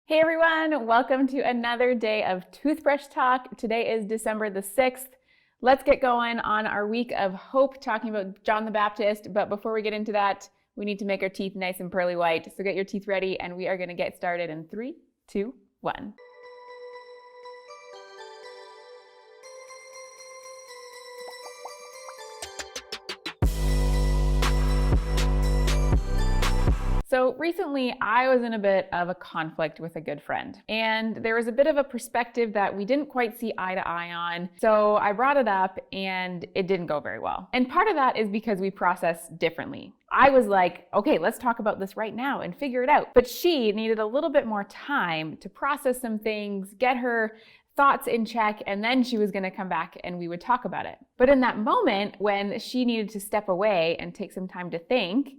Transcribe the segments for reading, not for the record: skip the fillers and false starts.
Hey everyone, welcome to another day of Toothbrush Talk. Today is December the 6th. Let's get going on our week of hope, talking about John the Baptist. But before we get into that, we need to make our teeth nice and pearly white. So get your teeth ready and we are going to get started in 3, 2, 1. So recently I was in a bit of a conflict with a good friend, and there was a bit of a perspective that we didn't quite see eye to eye on. So I brought it up and it didn't go very well. And part of that is because we process differently. I was like, okay, let's talk about this right now and figure it out. But she needed a little bit more time to process some things, get her thoughts in check, and then she was going to come back and we would talk about it. But in that moment when she needed to step away and take some time to think,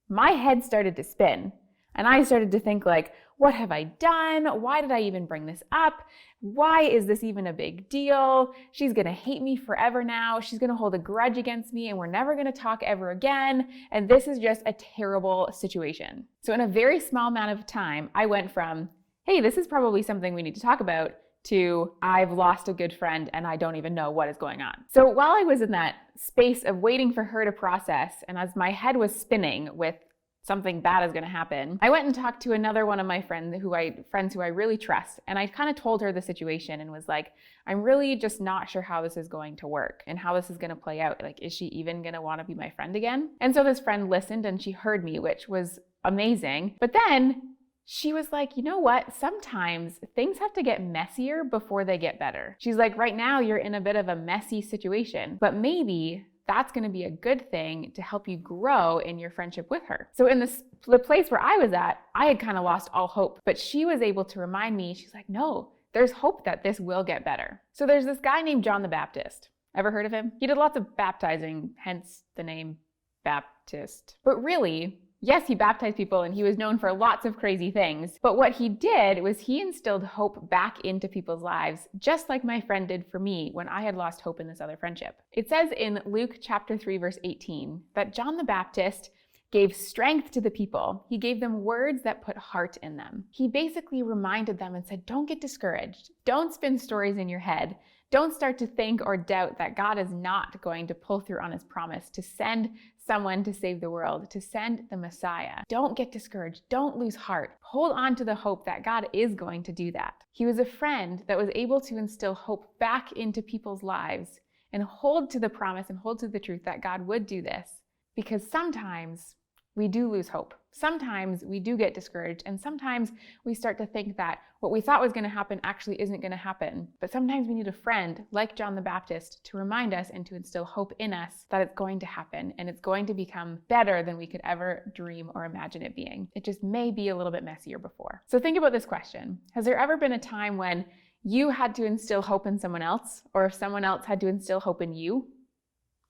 my head started to spin and I started to think like, what have I done? Why did I even bring this up? Why is this even a big deal? She's gonna hate me forever now. She's gonna hold a grudge against me and we're never gonna talk ever again. And this is just a terrible situation. So in a very small amount of time, I went from, hey, this is probably something we need to talk about, to I've lost a good friend and I don't even know what is going on. So while I was in that space of waiting for her to process, and as my head was spinning with something bad is gonna happen, I went and talked to another one of my friends who I really trust. And I kind of told her the situation and was like, I'm really just not sure how this is going to work and how this is gonna play out. Like, is she even gonna wanna be my friend again? And so this friend listened and she heard me, which was amazing. But then she was like, you know what? Sometimes things have to get messier before they get better. She's like, right now you're in a bit of a messy situation, but maybe that's going to be a good thing to help you grow in your friendship with her. So in the place where I was at, I had kind of lost all hope, but she was able to remind me, she's like, no, there's hope that this will get better. So there's this guy named John the Baptist. Ever heard of him? He did lots of baptizing, hence the name Baptist. But really, yes, he baptized people and he was known for lots of crazy things, but what he did was he instilled hope back into people's lives, just like my friend did for me when I had lost hope in this other friendship. It says in Luke chapter 3, verse 18, that John the Baptist gave strength to the people. He gave them words that put heart in them. He basically reminded them and said, don't get discouraged. Don't spin stories in your head. Don't start to think or doubt that God is not going to pull through on his promise to send someone to save the world, to send the Messiah. Don't get discouraged. Don't lose heart. Hold on to the hope that God is going to do that. He was a friend that was able to instill hope back into people's lives and hold to the promise and hold to the truth that God would do this, because sometimes we do lose hope. Sometimes we do get discouraged, and sometimes we start to think that what we thought was going to happen actually isn't going to happen. But sometimes we need a friend like John the Baptist to remind us and to instill hope in us that it's going to happen and it's going to become better than we could ever dream or imagine it being. It just may be a little bit messier before. So think about this question. Has there ever been a time when you had to instill hope in someone else, or if someone else had to instill hope in you?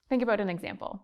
Think about an example.